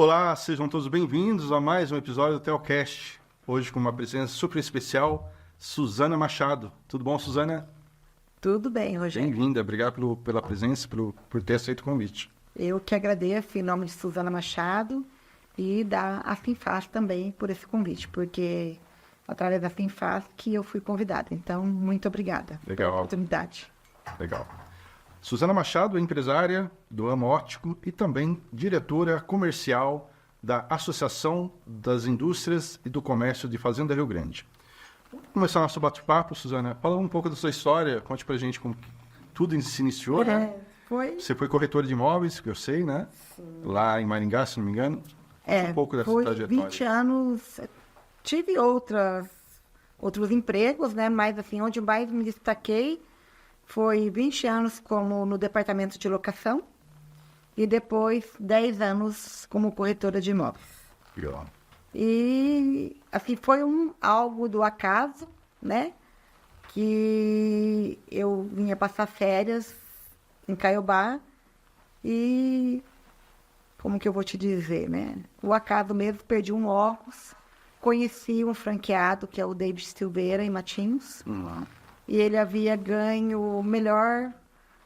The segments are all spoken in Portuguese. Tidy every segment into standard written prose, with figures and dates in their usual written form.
Olá, sejam todos bem-vindos a mais um episódio do Telcast. Hoje com uma presença super especial, Suzana Machado. Tudo bom, Suzana? Tudo bem, Rogério. Bem-vinda, obrigado pela presença, por ter aceito o convite. Eu que agradeço em nome de Suzana Machado e da Afinfaz também por esse convite, porque através da Afinfaz que eu fui convidada. Então, muito obrigada pela oportunidade. Legal. Suzana Machado é empresária do Amo Óptico e também diretora comercial da Associação das Indústrias e do Comércio de Fazenda Rio Grande. Vamos começar nosso bate-papo, Suzana. Fala um pouco da sua história, conte pra gente como tudo se iniciou, né? Você foi corretora de imóveis, que eu sei, né? Sim. Lá em Maringá, se não me engano. Um pouco dessa trajetória. 20 anos, tive outros empregos, né? Mas assim, onde mais me destaquei foi 20 anos como no departamento de locação e depois 10 anos como corretora de imóveis. Legal. E assim, foi algo do acaso, né? Que eu vinha passar férias em Caiobá e, como que eu vou te dizer, né? O acaso mesmo, perdi um óculos, conheci um franqueado, que é o David Silveira, em Matinhos. E ele havia ganho o melhor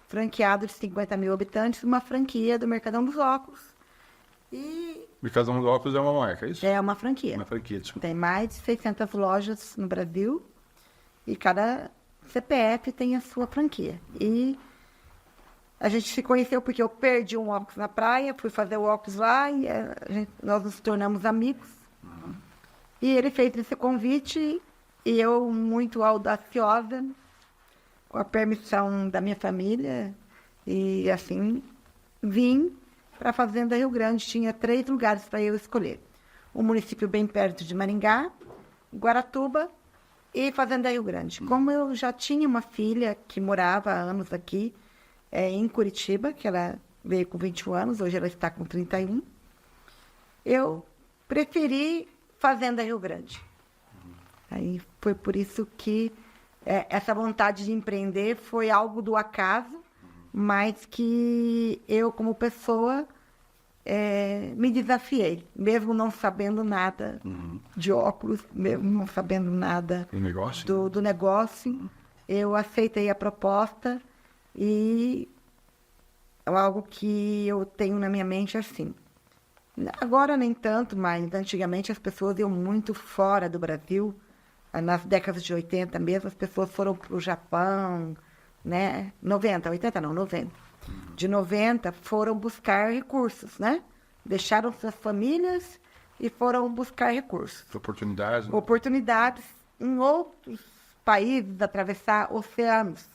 franqueado de 50 mil habitantes, uma franquia do Mercadão dos Óculos. Mercadão dos Óculos é uma marca, é isso? É uma franquia. Uma franquia, desculpa. Tem mais de 600 lojas no Brasil e cada CPF tem a sua franquia. E a gente se conheceu porque eu perdi um óculos na praia, fui fazer o óculos lá e nós nos tornamos amigos. E ele fez esse convite e eu, muito audaciosa, com a permissão da minha família, e assim, vim para a Fazenda Rio Grande. Tinha 3 lugares para eu escolher. Um município bem perto de Maringá, Guaratuba e Fazenda Rio Grande. Como eu já tinha uma filha que morava há anos aqui, em Curitiba, que ela veio com 21 anos, hoje ela está com 31, eu preferi Fazenda Rio Grande. Aí foi por isso que essa vontade de empreender foi algo do acaso, mas que eu, como pessoa, me desafiei, mesmo não sabendo nada de óculos, mesmo não sabendo nada do negócio. Eu aceitei a proposta e algo que eu tenho na minha mente assim. Agora nem tanto, mas antigamente as pessoas iam muito fora do Brasil. Nas décadas de 80 mesmo, as pessoas foram para o Japão, né? 90, 80 não, 90. De 90 foram buscar recursos, né? Deixaram suas famílias e foram buscar recursos. Oportunidades. Né? Oportunidades em outros países, atravessar oceanos.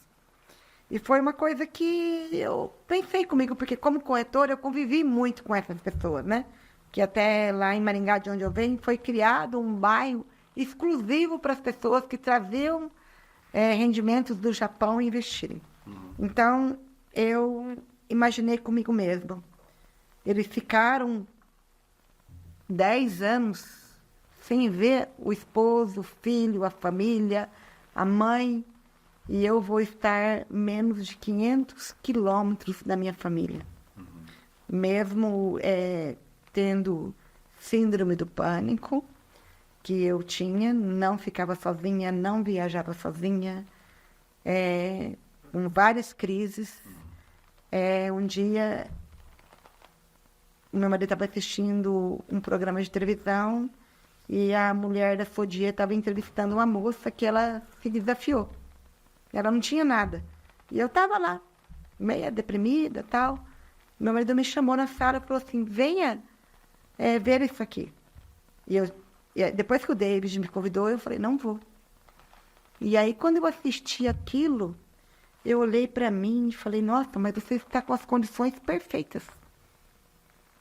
E foi uma coisa que eu pensei comigo, porque como corretora eu convivi muito com essas pessoas, né? Que até lá em Maringá, de onde eu venho, foi criado um bairro exclusivo para as pessoas que traziam rendimentos do Japão e investirem. Então, eu imaginei comigo mesma. Eles ficaram 10 anos sem ver o esposo, o filho, a família, a mãe, e eu vou estar menos de 500 quilômetros da minha família. Mesmo tendo síndrome do pânico, que eu tinha, não ficava sozinha, não viajava sozinha, com várias crises. Um dia, meu marido estava assistindo um programa de televisão e a mulher da Fodia estava entrevistando uma moça que ela se desafiou. Ela não tinha nada. E eu estava lá, meia deprimida e tal. Meu marido me chamou na sala e falou assim, venha ver isso aqui. E depois que o David me convidou, eu falei, não vou. E aí, quando eu assisti aquilo, eu olhei para mim e falei, nossa, mas você está com as condições perfeitas.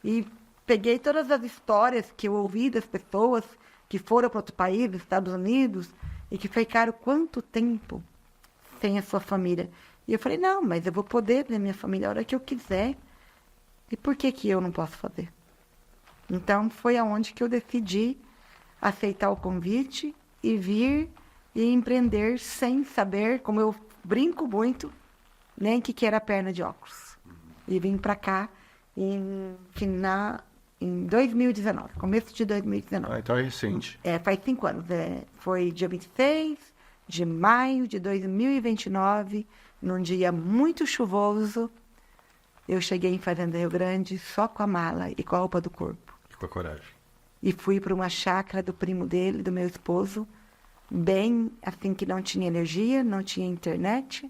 E peguei todas as histórias que eu ouvi das pessoas que foram para outro país, Estados Unidos, e que ficaram quanto tempo sem a sua família. E eu falei, não, mas eu vou poder ver minha família a hora que eu quiser. E por que eu não posso fazer? Então, foi aonde que eu decidi aceitar o convite e vir e empreender sem saber, como eu brinco muito, nem que era perna de óculos. E vim para cá e em 2019, começo de 2019. Então é recente. Faz 5 anos. Foi dia 26 de maio de 2029, num dia muito chuvoso. Eu cheguei em Fazenda Rio Grande só com a mala e com a roupa do corpo. E com a coragem. E fui para uma chácara do primo dele, do meu esposo, bem assim que não tinha energia, não tinha internet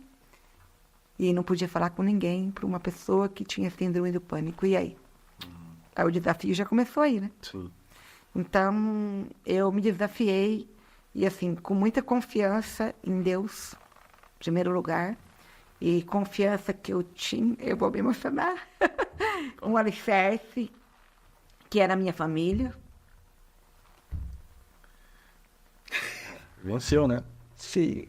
e não podia falar com ninguém, para uma pessoa que tinha síndrome do pânico. E aí? Aí o desafio já começou aí, né? Sim. Então, eu me desafiei e, assim, com muita confiança em Deus, em primeiro lugar, e confiança que eu tinha, eu vou me emocionar, um alicerce, que era a minha família. Venceu, né? Sim.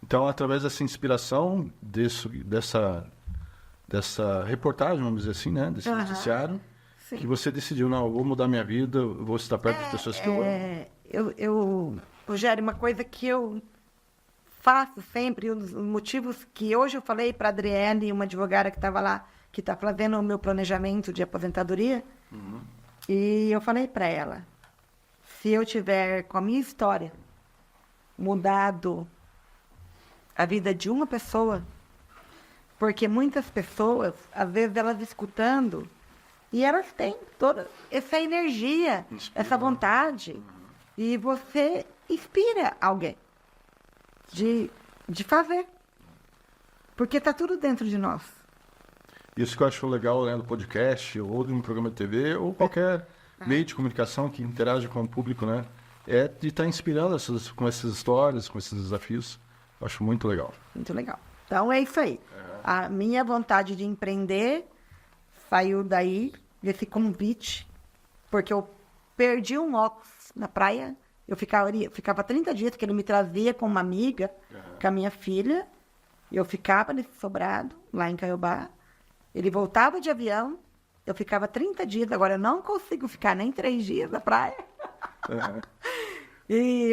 Então, através dessa inspiração, dessa reportagem, vamos dizer assim, né? Desse noticiário, Sim. que você decidiu, não, eu vou mudar minha vida, eu vou estar perto das pessoas que eu amo. Rogério, uma coisa que eu faço sempre, um dos motivos que hoje eu falei para a Adriele, uma advogada que estava lá, que está fazendo o meu planejamento de aposentadoria, e eu falei para ela, se eu tiver, com a minha história, mudado a vida de uma pessoa, porque muitas pessoas, às vezes, elas escutando, e elas têm toda essa energia, essa vontade, e você inspira alguém de fazer, porque está tudo dentro de nós. Isso que eu acho legal, né, do podcast, ou de um programa de TV, ou qualquer meio de comunicação que interage com o público, né? É de estar inspirando com essas histórias, com esses desafios. Eu acho muito legal. Muito legal. Então, é isso aí. A minha vontade de empreender saiu daí, desse convite, porque eu perdi um óculos na praia. Eu ficava 30 dias, que ele me trazia com uma amiga, com a minha filha. E eu ficava nesse sobrado, lá em Caiobá. Ele voltava de avião. Eu ficava 30 dias. Agora, eu não consigo ficar nem 3 dias na praia.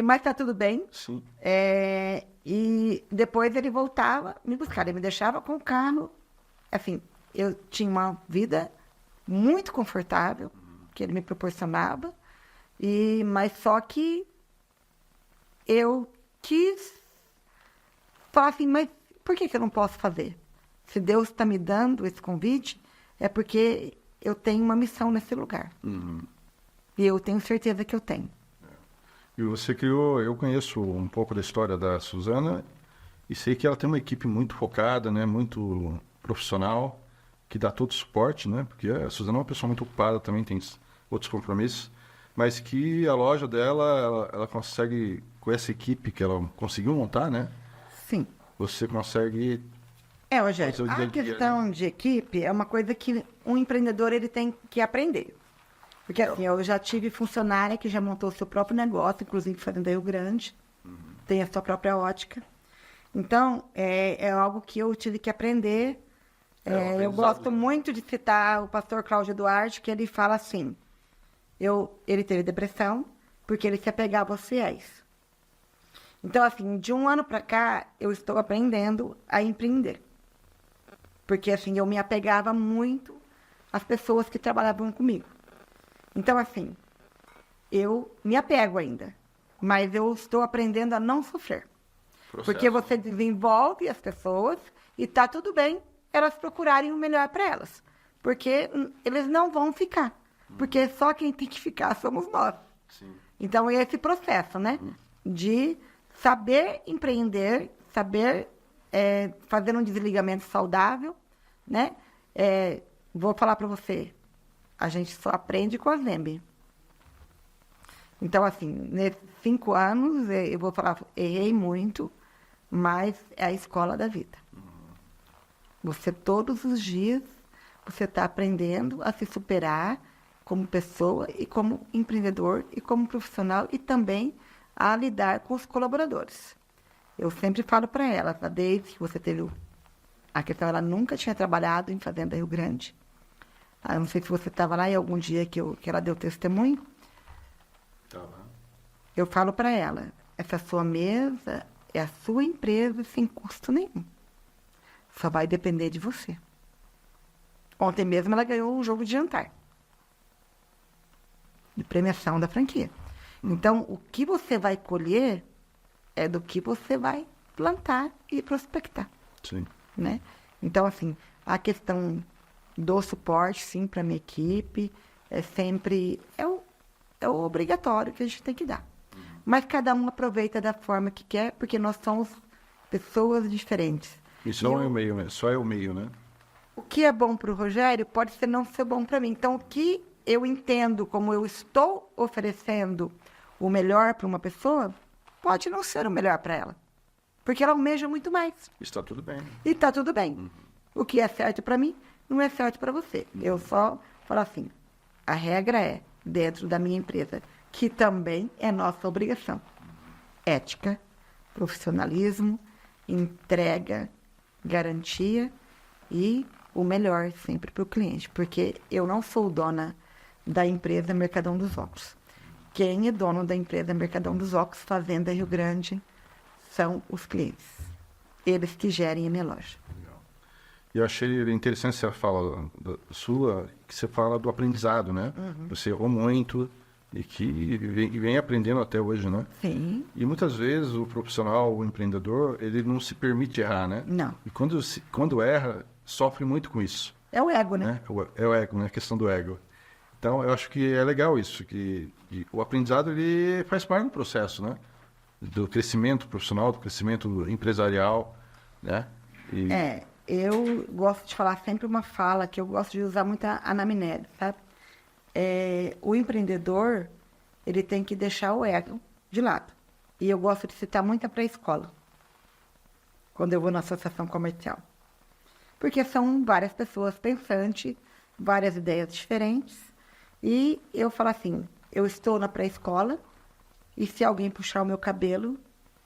Mas tá tudo bem. Sim. E depois ele voltava me buscar. Ele me deixava com o carro. Assim, eu tinha uma vida muito confortável, que ele me proporcionava. Mas só que eu quis falar assim, mas por que eu não posso fazer? Se Deus está me dando esse convite, é porque eu tenho uma missão nesse lugar. E eu tenho certeza que eu tenho. E você criou, eu conheço um pouco da história da Suzana e sei que ela tem uma equipe muito focada, né, muito profissional, que dá todo o suporte, né, porque a Suzana é uma pessoa muito ocupada, também tem outros compromissos, mas que a loja dela, ela consegue, com essa equipe que ela conseguiu montar, né? Sim. Você consegue... Rogério, a questão de equipe é uma coisa que um empreendedor ele tem que aprender. Porque assim, eu já tive funcionária que já montou seu próprio negócio, inclusive Fazenda Rio Grande, tem a sua própria ótica. Então, é algo que eu tive que aprender. Eu gosto muito de citar o pastor Cláudio Duarte, que ele fala assim, ele teve depressão porque ele se apegava aos fiéis. Então, assim, de um ano para cá, eu estou aprendendo a empreender. Porque, assim, eu me apegava muito às pessoas que trabalhavam comigo. Então, assim, eu me apego ainda, mas eu estou aprendendo a não sofrer. Porque você desenvolve as pessoas e tá tudo bem elas procurarem o melhor para elas. Porque eles não vão ficar. Porque só quem tem que ficar somos nós. Sim. Então, é esse processo, né? De saber empreender, saber fazer um desligamento saudável, né? Vou falar para você, a gente só aprende com a Zembe. Então, assim, nesses 5 anos, eu vou falar, errei muito, mas é a escola da vida. Você, todos os dias, você está aprendendo a se superar como pessoa e como empreendedor e como profissional e também a lidar com os colaboradores. Eu sempre falo para ela, desde que você teve a questão, ela nunca tinha trabalhado em Fazenda Rio Grande. Eu não sei se você estava lá em algum dia que ela deu testemunho. Eu falo para ela, essa sua mesa é a sua empresa sem custo nenhum. Só vai depender de você. Ontem mesmo ela ganhou um jogo de jantar. de premiação da franquia. Então, o que você vai colher é do que você vai plantar e prospectar, Sim. né? Então, assim, a questão do suporte, sim, para a minha equipe, é sempre... É o obrigatório que a gente tem que dar. Mas cada um aproveita da forma que quer, porque nós somos pessoas diferentes. E só é o meio, né? Só é o meio, né? O que é bom para o Rogério pode ser não ser bom para mim. Então, o que eu entendo como eu estou oferecendo o melhor para uma pessoa, pode não ser o melhor para ela. Porque ela almeja muito mais. Está tudo bem. E está tudo bem. O que é certo para mim, não é certo para você. Eu só falo assim, a regra é, dentro da minha empresa, que também é nossa obrigação. Ética, profissionalismo, entrega, garantia e o melhor sempre para o cliente. Porque eu não sou dona da empresa Mercadão dos Óculos. Quem é dono da empresa Mercadão dos Óculos, Fazenda Rio Grande, são os clientes. Eles que gerem a minha loja. E eu achei interessante essa fala sua, que você fala do aprendizado, né? Você errou muito e que vem aprendendo até hoje, né? Sim. E muitas vezes o profissional, o empreendedor, ele não se permite errar, né? Não. E quando erra, sofre muito com isso. É o ego, né? Né? É o ego, né? A questão do ego. Então, eu acho que é legal isso, que o aprendizado ele faz parte do processo, né? Do crescimento profissional, do crescimento empresarial, né? E, Eu gosto de falar sempre uma fala que eu gosto de usar muito a anamnese, sabe? O empreendedor, ele tem que deixar o ego de lado. E eu gosto de citar muito a pré-escola, quando eu vou na associação comercial. Porque são várias pessoas pensantes, várias ideias diferentes. E eu falo assim, eu estou na pré-escola e se alguém puxar o meu cabelo,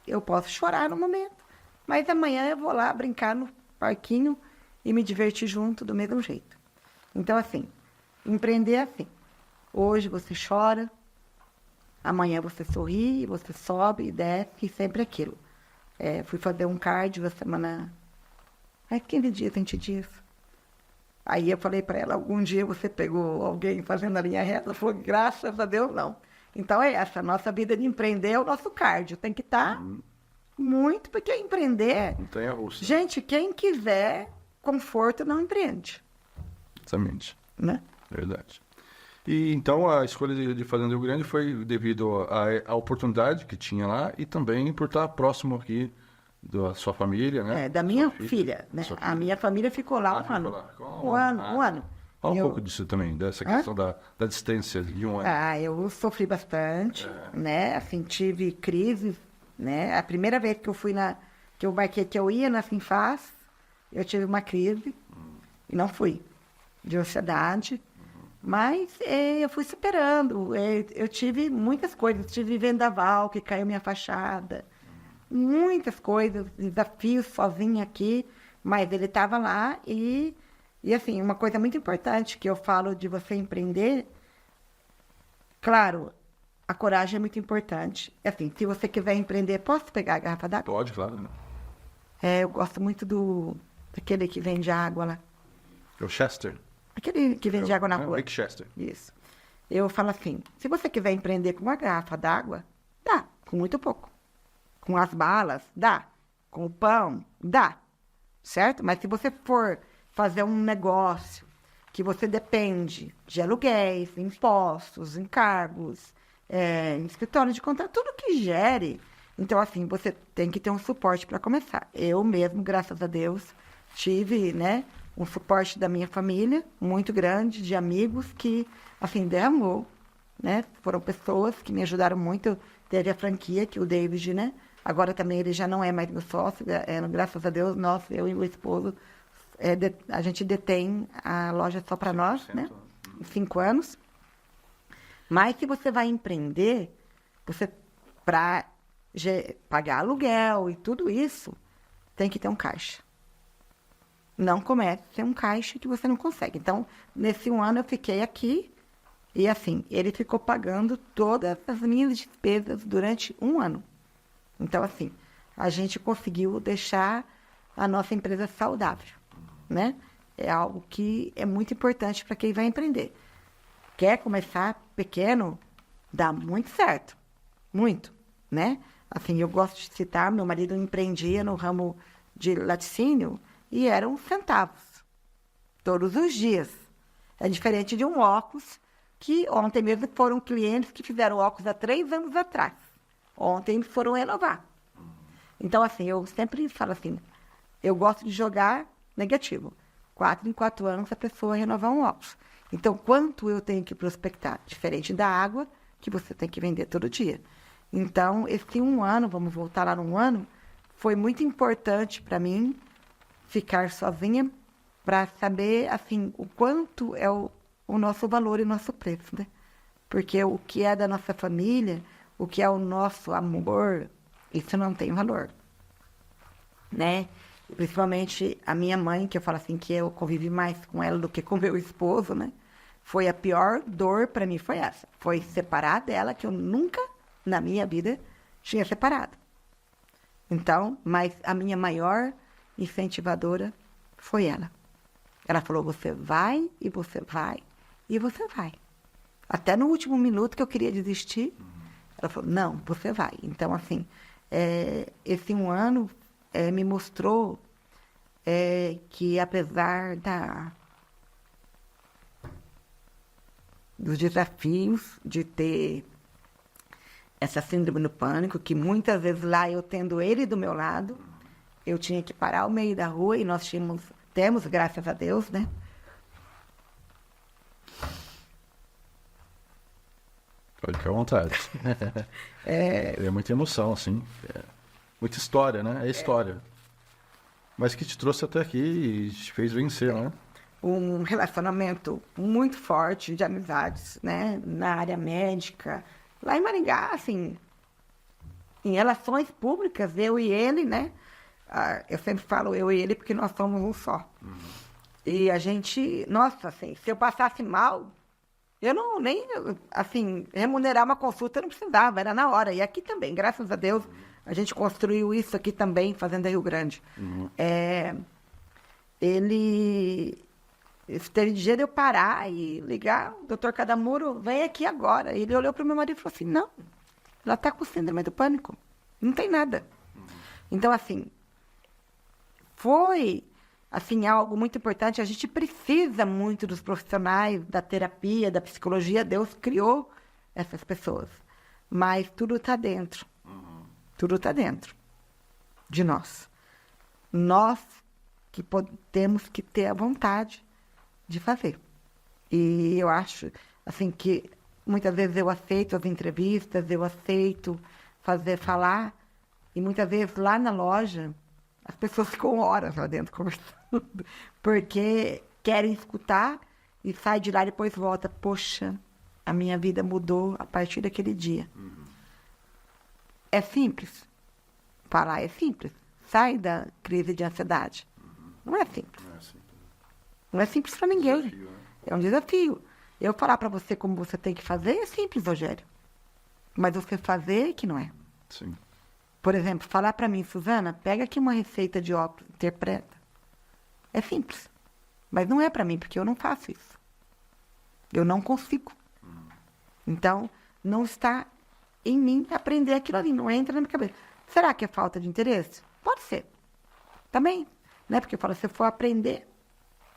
eu posso chorar no momento. Mas amanhã eu vou lá brincar no parquinho e me divertir junto do mesmo jeito. Então, assim, empreender é assim. Hoje você chora, amanhã você sorri, você sobe e desce, e sempre aquilo. Fui fazer um cardio a semana... 15 dias, 20 dias. Aí eu falei para ela, algum dia você pegou alguém fazendo a linha reta? Ela falou, graças a Deus, não. Então é essa, a nossa vida de empreender é o nosso cardio. Tem que estar muito, porque empreender... montanha russa. Gente, quem quiser conforto não empreende. Exatamente. Né? Verdade. E então a escolha de Fazenda Rio Grande foi devido à oportunidade que tinha lá e também por estar próximo aqui da sua família, né? Da minha filha, né? A minha família ficou lá um ano. Um ano. Fala um pouco disso também, dessa questão da distância de um ano. Eu sofri bastante, né? Assim, tive crises, né? A primeira vez que eu fui que eu marquei que eu ia na Finfaz, eu tive uma crise e não fui, de ansiedade. Mas eu fui superando. Eu tive muitas coisas. Tive vendaval, que caiu minha fachada. Muitas coisas, desafios sozinha aqui. Mas ele estava lá e assim, uma coisa muito importante que eu falo de você empreender. Claro, a coragem é muito importante. Assim, se você quiser empreender, posso pegar a garrafa d'água? Pode, claro. Né? Eu gosto muito daquele que vende água lá. É o Chester. Aquele que vende água na rua. Rick Chester. Isso. Eu falo assim, se você quiser empreender com uma garrafa d'água, dá, com muito pouco. Com as balas, dá. Com o pão, dá. Certo? Mas se você for fazer um negócio que você depende de aluguéis, impostos, encargos, escritório de conta, tudo que gere. Então, assim, você tem que ter um suporte para começar. Eu mesmo, graças a Deus, tive, né, um suporte da minha família, muito grande, de amigos que, assim, derramou, né? Foram pessoas que me ajudaram muito. Teve a franquia, que o David, né? Agora também ele já não é mais meu sócio, graças a Deus, eu e o esposo, a gente detém a loja só para nós, né? 5 anos. Mas se você vai empreender, para pagar aluguel e tudo isso, tem que ter um caixa. Não comece a ter um caixa que você não consegue. Então, nesse 1 ano eu fiquei aqui e, assim, ele ficou pagando todas as minhas despesas durante 1 ano. Então, assim, a gente conseguiu deixar a nossa empresa saudável, né? É algo que é muito importante para quem vai empreender. quer começar pequeno, dá muito certo. Muito, né? Assim, eu gosto de citar, meu marido empreendia no ramo de laticínio e eram centavos. Todos os dias. É diferente de um óculos, que ontem mesmo foram clientes que fizeram óculos há 3 anos atrás. Ontem eles foram renovar. Então, assim, eu sempre falo assim, eu gosto de jogar negativo. 4 em 4 anos a pessoa renovar um óculos. Então, quanto eu tenho que prospectar? Diferente da água, que você tem que vender todo dia. Então, esse 1 ano, vamos voltar lá num ano, foi muito importante para mim ficar sozinha para saber, assim, o quanto é o nosso valor e o nosso preço, né? Porque o que é da nossa família, o que é o nosso amor, isso não tem valor, né? Principalmente a minha mãe, que eu falo assim, que eu convivi mais com ela do que com meu esposo, né? Foi a pior dor para mim, foi essa. Foi separar dela, que eu nunca, na minha vida, tinha separado. Então, mas a minha maior incentivadora foi ela. Ela falou, você vai, e você vai, e você vai. Até no último minuto que eu queria desistir, ela falou, não, você vai. Então, assim, esse 1 ano me mostrou que, apesar dos desafios de ter essa síndrome do pânico, que muitas vezes lá eu tendo ele do meu lado, eu tinha que parar ao meio da rua e nós temos, graças a Deus, né? Pode ficar à vontade. É muita emoção, assim. Muita história, né? É história. Mas que te trouxe até aqui e te fez vencer, né? Um relacionamento muito forte de amizades, né? Na área médica. Lá em Maringá, assim, em relações públicas, eu e ele, né? Eu sempre falo eu e ele porque nós somos um só. E a gente, nossa, assim, se eu passasse mal, eu não nem, assim, remunerar uma consulta eu não precisava, era na hora. E aqui também, graças a Deus, a gente construiu isso aqui também, Fazenda Rio Grande. Teve dia de eu parar e ligar, doutor Cadamuro, vem aqui agora. Ele olhou para o meu marido e falou assim, não, ela está com síndrome do pânico, não tem nada. Então, assim, foi assim, algo muito importante. A gente precisa muito dos profissionais da terapia, da psicologia. Deus criou essas pessoas. Mas tudo está dentro. Tudo está dentro de nós. Nós que temos que ter a vontade de fazer. E eu acho, assim, que muitas vezes eu aceito as entrevistas, eu aceito falar, e muitas vezes lá na loja as pessoas ficam horas lá dentro conversando, porque querem escutar e sai de lá e depois volta. Poxa, a minha vida mudou a partir daquele dia. É simples. Falar é simples. Sai da crise de ansiedade. Não é simples. Não é simples para ninguém. Desafio, né? É um desafio. Eu falar para você como você tem que fazer é simples, Rogério. Mas você fazer que não é. Sim. Por exemplo, falar para mim, Suzana, pega aqui uma receita de óculos, interpreta. É simples. Mas não é para mim, porque eu não faço isso. Eu não consigo. Então, não está em mim aprender aquilo ali. Não entra na minha cabeça. Será que é falta de interesse? Pode ser. Também. Né? Porque eu falo, se eu for aprender,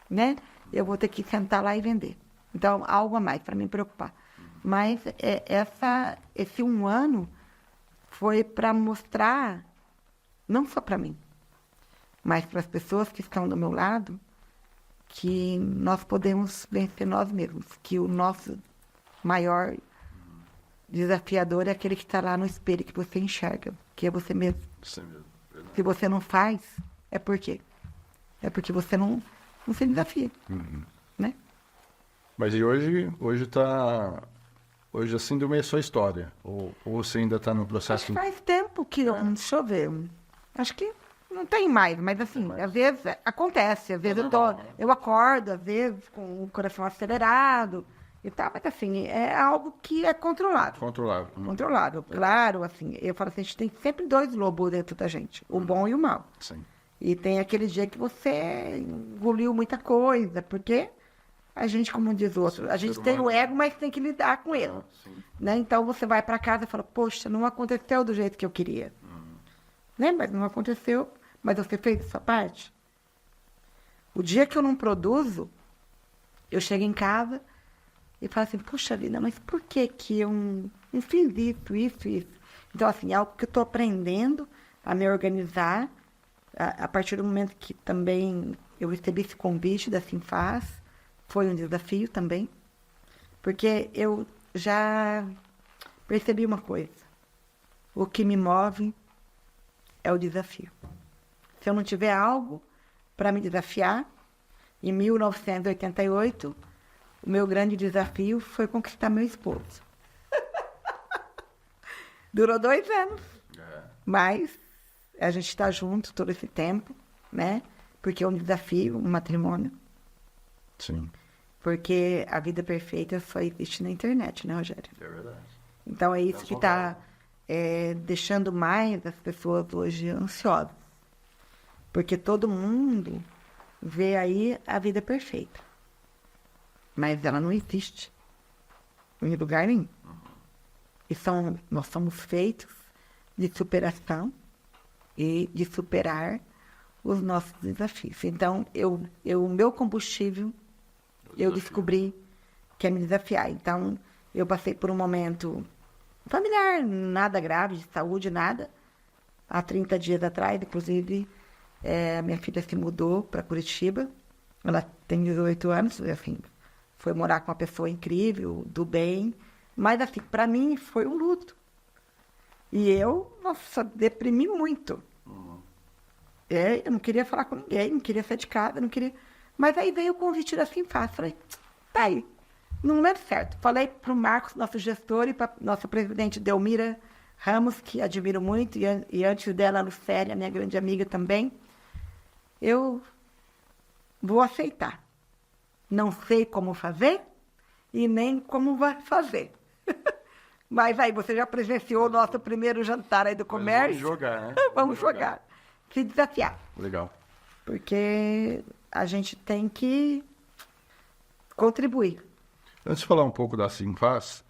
né, eu vou ter que sentar lá e vender. Então, algo a mais para me preocupar. Mas esse 1 ano foi para mostrar, não só para mim, mas para as pessoas que estão do meu lado, que nós podemos vencer nós mesmos, que o nosso maior desafiador é aquele que está lá no espelho, que você enxerga, que é você mesmo. Você mesmo. Verdade. Se você não faz, é por quê? É porque você não se desafia, né? Mas e hoje a síndrome é só história? Ou você ainda está no processo? Faz tempo que deixa eu ver. Acho que não tem mais, mas assim, às vezes acontece, às vezes eu acordo, às vezes, com o coração acelerado e tal, mas assim, é algo que é controlado. Controlável. Controlado, claro, assim, eu falo assim, a gente tem sempre 2 lobos dentro da gente, o bom e o mal. Sim. E tem aquele dia que você engoliu muita coisa, porque a gente, como diz o outro, a gente tem o ego, mas tem que lidar com ele. Né? Então, você vai para casa e fala, poxa, não aconteceu do jeito que eu queria. Né? Mas não aconteceu, mas você fez a sua parte. O dia que eu não produzo, eu chego em casa e falo assim, poxa vida, mas por que que eu não fiz isso? Então, assim, é algo que eu estou aprendendo a me organizar a partir do momento que também eu recebi esse convite da Simfaz. Foi um desafio também, porque eu já percebi uma coisa. O que me move é o desafio. Se eu não tiver algo para me desafiar, em 1988, o meu grande desafio foi conquistar meu esposo. Durou 2 anos, mas a gente está junto todo esse tempo, né? Porque é um desafio, um matrimônio. Sim. Porque a vida perfeita só existe na internet, né, Rogério? É verdade. Então é isso que está deixando mais as pessoas hoje ansiosas. Porque todo mundo vê aí a vida perfeita. Mas ela não existe em lugar nenhum. E nós somos feitos de superação e de superar os nossos desafios. Então, o meu combustível, eu descobri que é me desafiar. Então, eu passei por um momento familiar, nada grave, de saúde, nada. Há 30 dias atrás, inclusive, minha filha se mudou para Curitiba. Ela tem 18 anos, assim, foi morar com uma pessoa incrível, do bem. Mas, assim, para mim, foi um luto. E eu, nossa, deprimi muito. Eu não queria falar com ninguém, não queria sair de casa, não queria... Mas aí veio o convite da Simfaz. Falei, tá aí, não é certo. Falei para o Marcos, nosso gestor, e para nossa presidente Delmira Ramos, que admiro muito, e antes dela, a Lucélia, minha grande amiga também. Eu vou aceitar. Não sei como fazer e nem como vai fazer. Mas aí, você já presenciou o nosso primeiro jantar aí do comércio? Vamos jogar, né? Vamos jogar. Se desafiar. Legal. Porque a gente tem que contribuir. Antes de falar um pouco da Simfaz,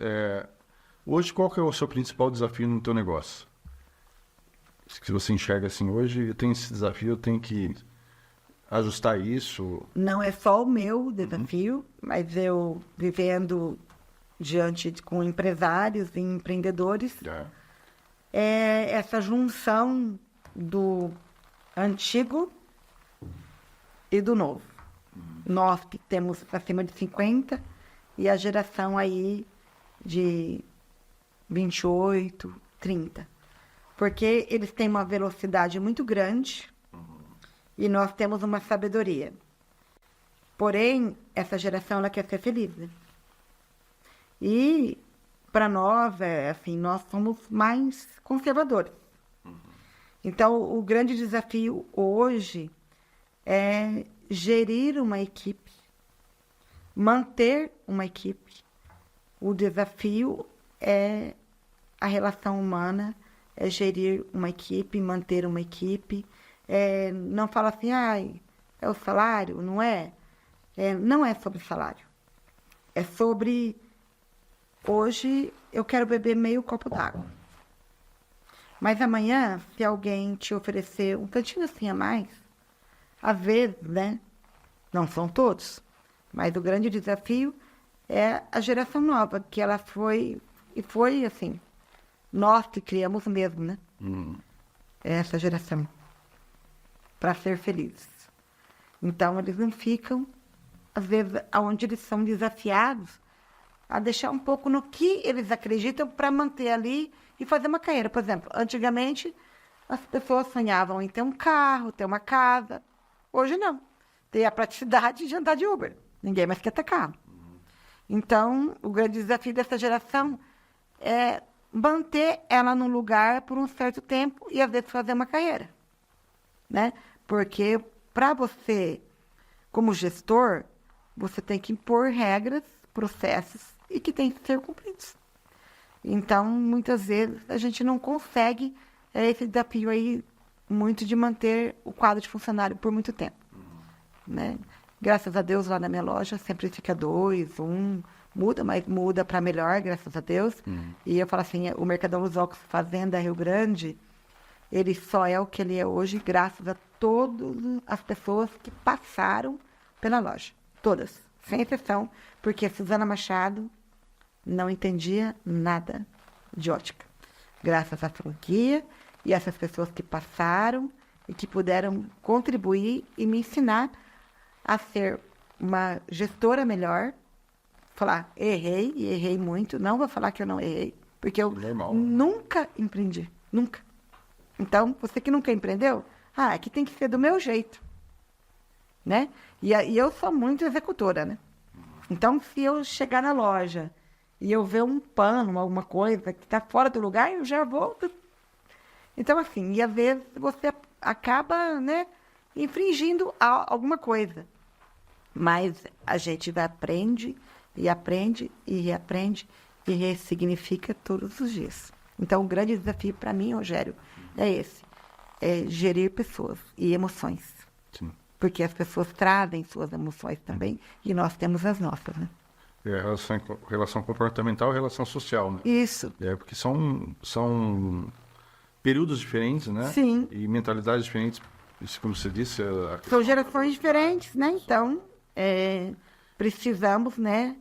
hoje qual que é o seu principal desafio no teu negócio? Se você enxerga assim, hoje eu tenho esse desafio, eu tenho que ajustar isso. Não é só o meu desafio, mas eu vivendo com empresários e empreendedores, é essa junção do antigo e do novo. Nós que temos acima de 50 e a geração aí de 28, 30. Porque eles têm uma velocidade muito grande e nós temos uma sabedoria. Porém, essa geração ela quer ser feliz. Né? E para nós, assim, nós somos mais conservadores. Então, o grande desafio hoje é gerir uma equipe, manter uma equipe. O desafio é a relação humana, é gerir uma equipe, manter uma equipe. Não fala assim, é o salário, não é? Não é sobre salário. É sobre, hoje eu quero beber meio copo d'água. Mas amanhã, se alguém te oferecer um tantinho assim a mais, às vezes, né? Não são todos, mas o grande desafio é a geração nova, que ela foi assim, nós que criamos mesmo, né? Essa geração, para ser felizes. Então, eles não ficam, às vezes, onde eles são desafiados, a deixar um pouco no que eles acreditam para manter ali e fazer uma carreira. Por exemplo, antigamente, as pessoas sonhavam em ter um carro, ter uma casa. Hoje, não. Tem a praticidade de andar de Uber. Ninguém mais quer ter carro. Então, o grande desafio dessa geração é manter ela no lugar por um certo tempo e, às vezes, fazer uma carreira. Né? Porque, para você, como gestor, você tem que impor regras, processos e que têm que ser cumpridos. Então, muitas vezes, a gente não consegue esse desafio aí muito de manter o quadro de funcionário por muito tempo. Né? Graças a Deus, lá na minha loja, sempre fica 2, 1, muda, mas muda para melhor, graças a Deus. E eu falo assim, o Mercadão Los Ocos Fazenda Rio Grande, ele só é o que ele é hoje, graças a todas as pessoas que passaram pela loja. Todas, sem exceção, porque a Suzana Machado não entendia nada de ótica. Graças à franquia e essas pessoas que passaram e que puderam contribuir e me ensinar a ser uma gestora melhor, falar, errei, e errei muito, não vou falar que eu não errei, porque eu nunca empreendi, nunca. Então, você que nunca empreendeu, aqui tem que ser do meu jeito, né? E eu sou muito executora, né? Então, se eu chegar na loja e eu ver um pano, alguma coisa que está fora do lugar, eu já vou... Então, assim, e às vezes você acaba, né, infringindo alguma coisa. Mas a gente aprende, e aprende, e reaprende, e ressignifica todos os dias. Então, o grande desafio para mim, Rogério, é esse. É gerir pessoas e emoções. Sim. Porque as pessoas trazem suas emoções também, e nós temos as nossas, né? Relação comportamental e relação social, né? Isso. Porque são períodos diferentes, né? Sim. E mentalidades diferentes, isso como você disse... São gerações diferentes, né? Então, precisamos, né?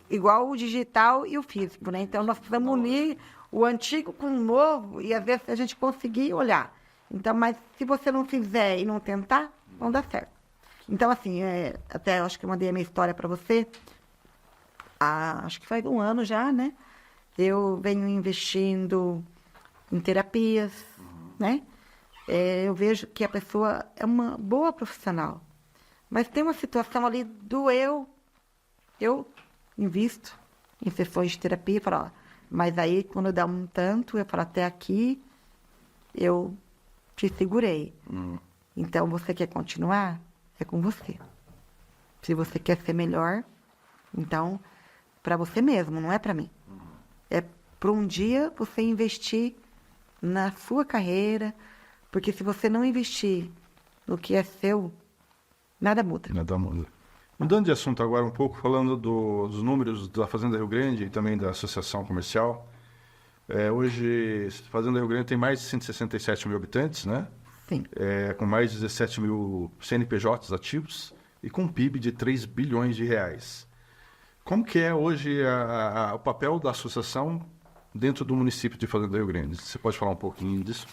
Igual o digital e o físico, né? Então, nós precisamos unir o antigo com o novo e, às vezes, a gente conseguir olhar. Então, mas se você não fizer e não tentar, não dá certo. Então, assim, até acho que eu mandei a minha história para você, acho que faz 1 ano já, né? Eu venho investindo em terapias, né? Eu vejo que a pessoa é uma boa profissional, mas tem uma situação ali do eu invisto em sessões de terapia, falo, mas aí quando dá um tanto, eu falo, até aqui eu te segurei. Então, você quer continuar? É com você. Se você quer ser melhor, então, para você mesmo, não é para mim. É para um dia você investir na sua carreira, porque se você não investir no que é seu, nada muda. Nada muda. Mudando de assunto agora um pouco, falando dos números da Fazenda Rio Grande e também da Associação Comercial. Hoje, a Fazenda Rio Grande tem mais de 167 mil habitantes, né? Sim. Com mais de 17 mil CNPJs ativos e com um PIB de 3 bilhões de reais. Como que é hoje o papel da associação dentro do município de Fazenda Rio Grande? Você pode falar um pouquinho disso?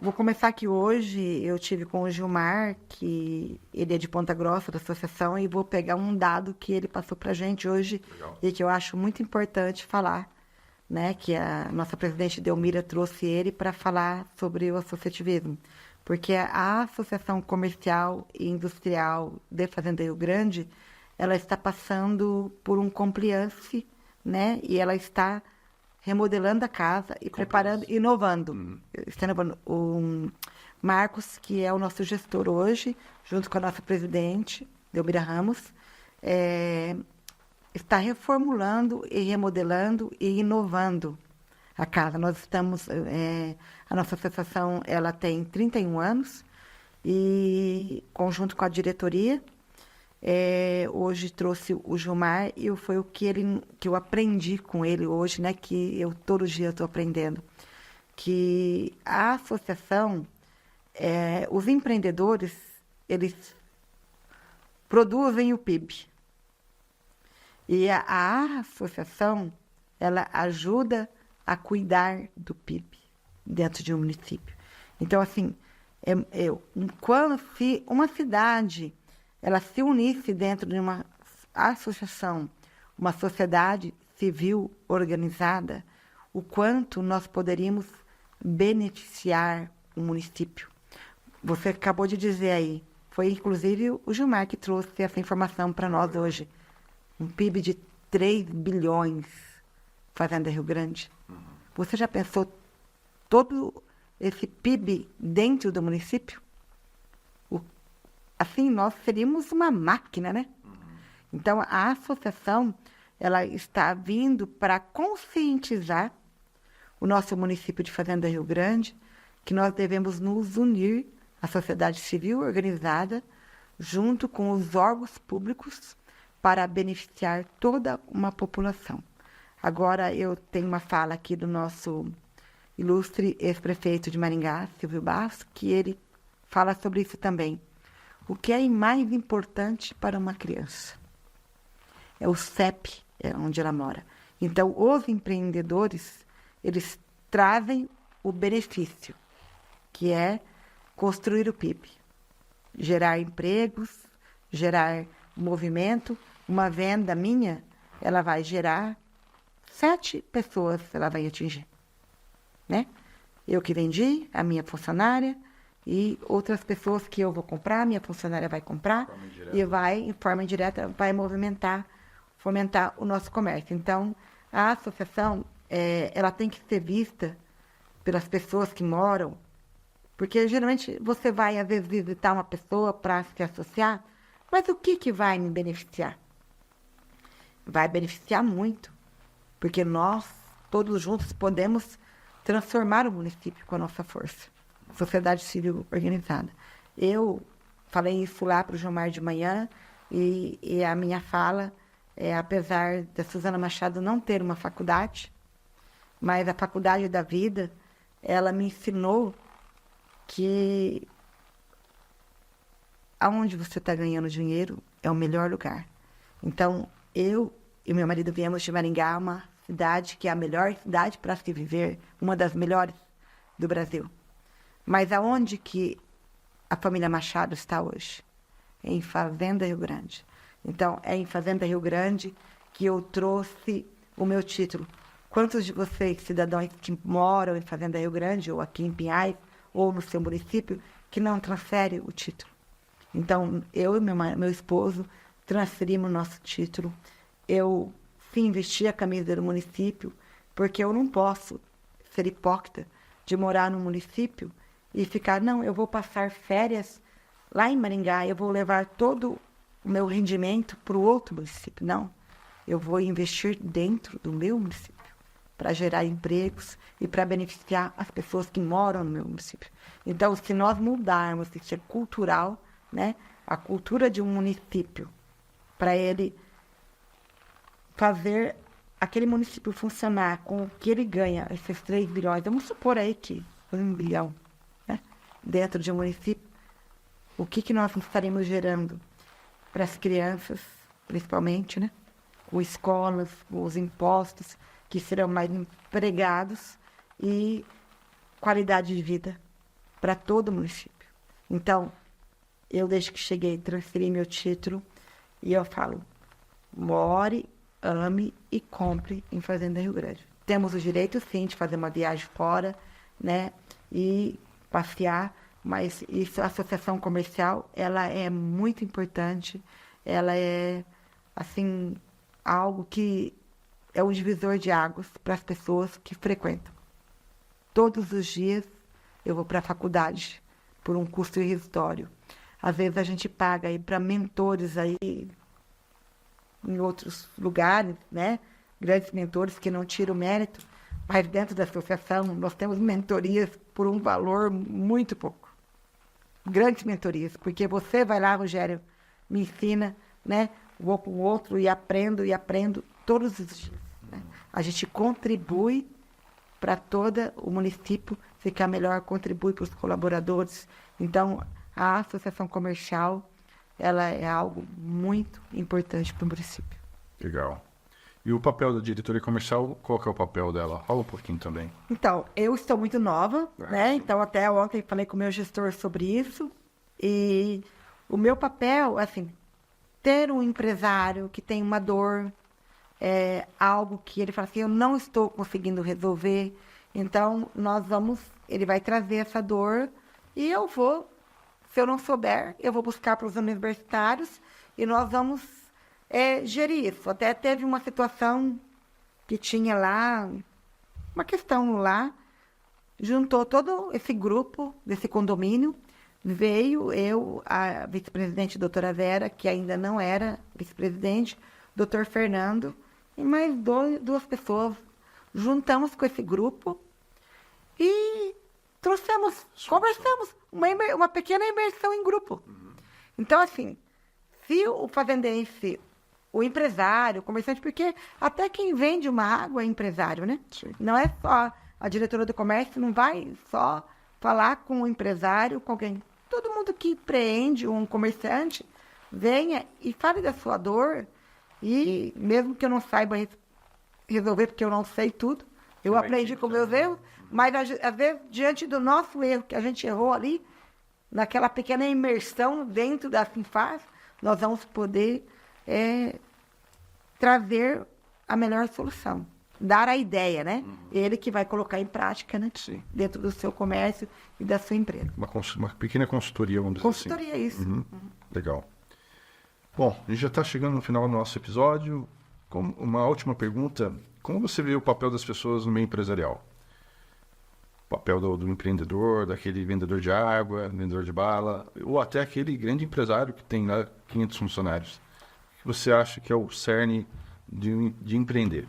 Vou começar que hoje eu tive com o Gilmar, que ele é de Ponta Grossa, da associação, e vou pegar um dado que ele passou para a gente hoje. Legal. E que eu acho muito importante falar, né? Que a nossa presidente Delmira trouxe ele para falar sobre o associativismo. Porque a Associação Comercial e Industrial de Fazenda Rio Grande, ela está passando por um compliance, né? E ela está remodelando a casa e preparando, inovando. Está inovando. O Marcos, que é o nosso gestor hoje, junto com a nossa presidente, Delmira Ramos, está reformulando e remodelando e inovando a casa. Nós estamos... a nossa associação, ela tem 31 anos e, conjunto com a diretoria, hoje trouxe o Gilmar e foi o que eu aprendi com ele hoje, né? Que eu todo dia estou aprendendo. Que a associação, os empreendedores, eles produzem o PIB. E a associação, ela ajuda a cuidar do PIB dentro de um município. Então, assim, quando se uma cidade ela se unisse dentro de uma associação, uma sociedade civil organizada, o quanto nós poderíamos beneficiar o município. Você acabou de dizer aí, foi inclusive o Gilmar que trouxe essa informação para nós hoje. Um PIB de 3 bilhões, Fazenda Rio Grande. Você já pensou todo esse PIB dentro do município? Assim, nós seríamos uma máquina, né? Então, a associação, ela está vindo para conscientizar o nosso município de Fazenda Rio Grande que nós devemos nos unir à sociedade civil organizada junto com os órgãos públicos, para beneficiar toda uma população. Agora, eu tenho uma fala aqui do nosso ilustre ex-prefeito de Maringá, Silvio Basso, que ele fala sobre isso também. O que é mais importante para uma criança? É o CEP, onde ela mora. Então, os empreendedores, eles trazem o benefício, que é construir o PIB, gerar empregos, gerar movimento. Uma venda minha, ela vai gerar 7 pessoas, ela vai atingir, né? Eu que vendi, a minha funcionária e outras pessoas que eu vou comprar, minha funcionária vai comprar e vai, em forma indireta, vai fomentar o nosso comércio. Então, a associação, ela tem que ser vista pelas pessoas que moram, porque geralmente você vai, às vezes, visitar uma pessoa para se associar, mas o que vai me beneficiar? Vai beneficiar muito, porque nós, todos juntos, podemos transformar o município com a nossa força. Sociedade civil organizada. Eu falei isso lá para o Gilmar de manhã, e a minha fala, apesar da Suzana Machado não ter uma faculdade, mas a faculdade da vida, ela me ensinou que aonde você está ganhando dinheiro é o melhor lugar. Então, eu e meu marido viemos de Maringá, uma cidade que é a melhor cidade para se viver, uma das melhores do Brasil. Mas aonde que a família Machado está hoje? Em Fazenda Rio Grande. Então, é em Fazenda Rio Grande que eu trouxe o meu título. Quantos de vocês, cidadãos que moram em Fazenda Rio Grande, ou aqui em Pinhais, ou no seu município, que não transfere o título? Então, eu e meu esposo transferimos o nosso título. Eu sim vesti a camisa do município, porque eu não posso ser hipócrita de morar no município e ficar, não, eu vou passar férias lá em Maringá, eu vou levar todo o meu rendimento para o outro município. Não, eu vou investir dentro do meu município para gerar empregos e para beneficiar as pessoas que moram no meu município. Então, se nós mudarmos isso é cultural, né, a cultura de um município, para ele fazer aquele município funcionar com o que ele ganha, esses 3 bilhões, vamos supor aí que 1 bilhão, né, dentro de um município, o que nós estaremos gerando para as crianças, principalmente, né, com escolas, com os impostos, que serão mais empregados e qualidade de vida para todo o município. Então, eu, desde que cheguei, transferi meu título e eu falo, more, ame e compre em Fazenda Rio Grande. Temos o direito, sim, de fazer uma viagem fora, né, e passear, mas isso, a associação comercial, ela é muito importante, ela é, assim, algo que é um divisor de águas para as pessoas que frequentam. Todos os dias eu vou para a faculdade por um custo irrisório. Às vezes a gente paga aí para mentores aí em outros lugares, né? Grandes mentores que não tiram o mérito, mas dentro da associação nós temos mentorias por um valor muito pouco. Grandes mentorias, porque você vai lá, Rogério, me ensina, né? Vou para o outro e aprendo todos os dias. Né? A gente contribui para todo o município ficar melhor, contribui para os colaboradores. Então, a associação comercial, ela é algo muito importante para o município. Legal. E o papel da diretoria comercial, qual que é o papel dela? Fala um pouquinho também. Então, eu estou muito nova, né? Então, até ontem falei com o meu gestor sobre isso. E o meu papel, assim, ter um empresário que tem uma dor, algo que ele fala assim, eu não estou conseguindo resolver, então ele vai trazer essa dor e eu vou, se eu não souber, eu vou buscar para os universitários e nós vamos gerir isso. Até teve uma situação que tinha lá, uma questão lá, juntou todo esse grupo desse condomínio, veio eu, a vice-presidente doutora Vera, que ainda não era vice-presidente, doutor Fernando, e mais 2 pessoas. Juntamos com esse grupo e conversamos, uma pequena imersão em grupo. Então, assim, se o fazendense, o empresário, o comerciante, porque até quem vende uma água é empresário, né? Sim. Não é só a diretora do comércio, não vai só falar com o empresário, com alguém. Todo mundo que empreende, um comerciante, venha e fale da sua dor. E mesmo que eu não saiba resolver, porque eu não sei tudo, eu aprendi com meus erros, mas às vezes, diante do nosso erro, que a gente errou ali, naquela pequena imersão dentro da Finfaz, nós vamos poder trazer a melhor solução. Dar a ideia, né? Ele que vai colocar em prática, né? Sim. Dentro do seu comércio e da sua empresa. Uma pequena consultoria, vamos dizer assim. Consultoria, isso. Legal. Bom, a gente já está chegando no final do nosso episódio. Uma última pergunta. Como você vê o papel das pessoas no meio empresarial? O papel do empreendedor, daquele vendedor de água, vendedor de bala, ou até aquele grande empresário que tem lá 500 funcionários. O que você acha que é o cerne de empreender?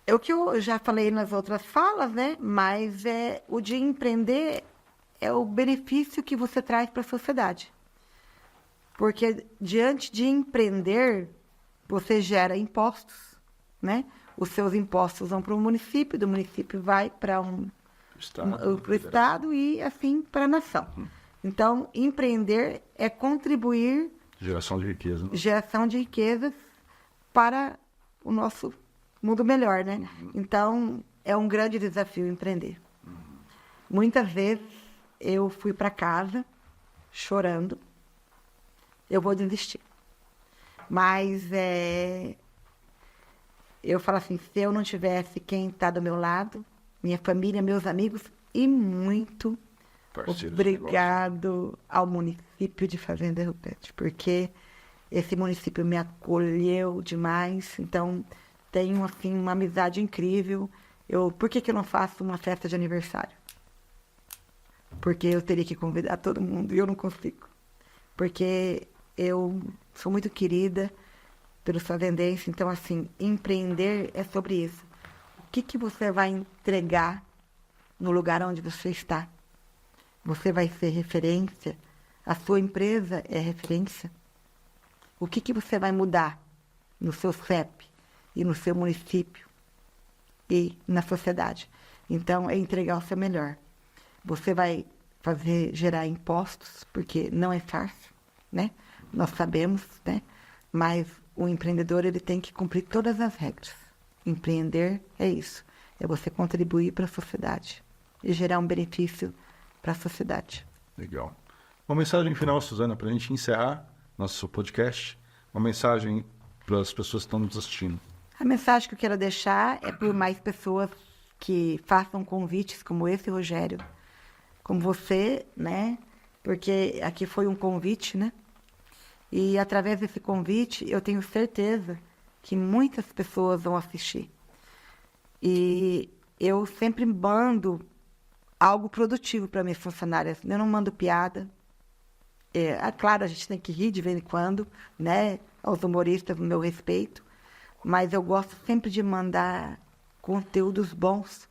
É o que eu já falei nas outras falas, né? Mas o de empreender é o benefício que você traz para a sociedade. Porque diante de empreender, você gera impostos, né? Os seus impostos vão para o município, do município vai para o Estado e assim para a nação. Então, empreender é contribuir... Geração de riqueza. Né? Geração de riquezas para o nosso mundo melhor, né? Então, é um grande desafio empreender. Muitas vezes, eu fui para casa chorando. Eu vou desistir. Mas eu falo assim, se eu não tivesse quem está do meu lado, minha família, meus amigos, e muito obrigado ao município de Fazenda Rio Preto, porque esse município me acolheu demais, então tenho assim uma amizade incrível. Por que eu não faço uma festa de aniversário? Porque eu teria que convidar todo mundo e eu não consigo. Porque eu sou muito querida pelos fazendenses, então, assim, empreender é sobre isso. O que você vai entregar no lugar onde você está? Você vai ser referência? A sua empresa é referência? O que você vai mudar no seu CEP e no seu município e na sociedade? Então, é entregar o seu melhor. Você vai gerar impostos, porque não é fácil, né? Nós sabemos, né? Mas o empreendedor, ele tem que cumprir todas as regras. Empreender é isso. É você contribuir para a sociedade e gerar um benefício para a sociedade. Legal. Uma mensagem final, Suzana, para a gente encerrar nosso podcast. Uma mensagem para as pessoas que estão nos assistindo. A mensagem que eu quero deixar é por mais pessoas que façam convites como esse, Rogério, como você, né? Porque aqui foi um convite, né? E através desse convite, eu tenho certeza que muitas pessoas vão assistir. E eu sempre mando algo produtivo para minhas funcionárias. Eu não mando piada. Claro, a gente tem que rir de vez em quando, né? Aos humoristas, no meu respeito. Mas eu gosto sempre de mandar conteúdos bons.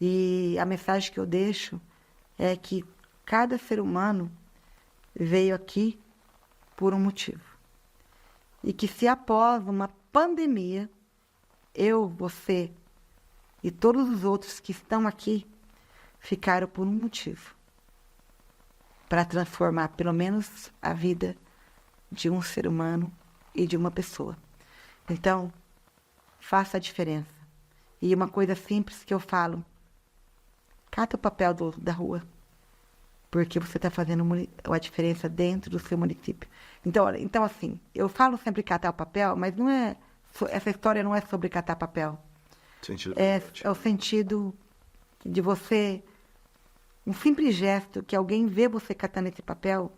E a mensagem que eu deixo é que cada ser humano veio aqui por um motivo. E que se após uma pandemia, eu, você e todos os outros que estão aqui ficaram por um motivo. Para transformar pelo menos a vida de um ser humano e de uma pessoa. Então, faça a diferença. E uma coisa simples que eu falo, cata o papel da rua. Porque você está fazendo a diferença dentro do seu município. Então, assim, eu falo sempre catar o papel, mas não é, essa história não é sobre catar papel. É o sentido de você, um simples gesto que alguém vê você catando esse papel,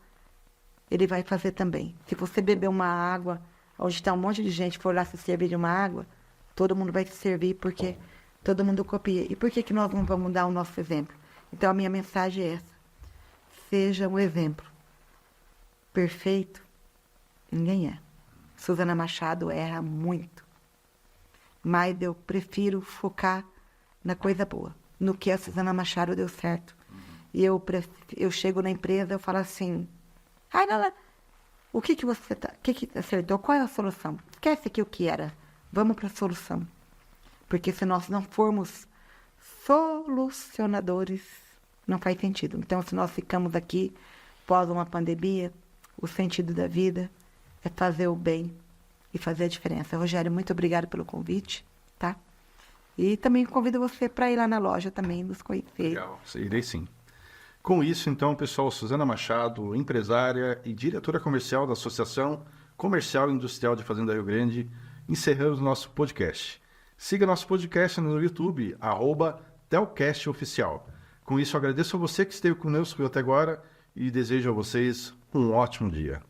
ele vai fazer também. Se você beber uma água, onde está um monte de gente for lá se servir de uma água, todo mundo vai se servir porque todo mundo copia. E por que nós não vamos dar o nosso exemplo? Então, a minha mensagem é essa. Seja um exemplo. Perfeito, ninguém é. Suzana Machado erra muito. Mas eu prefiro focar na coisa boa. No que a Suzana Machado deu certo. E eu chego na empresa, eu falo assim, Ai, não, o que você acertou? Qual é a solução? Esquece aqui o que era. Vamos para a solução. Porque se nós não formos solucionadores, não faz sentido. Então, se nós ficamos aqui pós uma pandemia, o sentido da vida é fazer o bem e fazer a diferença. Rogério, muito obrigada pelo convite, tá? E também convido você para ir lá na loja também, nos conhecer. Legal, irei sim. Com isso, então, pessoal, Suzana Machado, empresária e diretora comercial da Associação Comercial e Industrial de Fazenda Rio Grande, encerramos nosso podcast. Siga nosso podcast no YouTube, @telcastoficial. Com isso, agradeço a você que esteve conosco até agora e desejo a vocês um ótimo dia.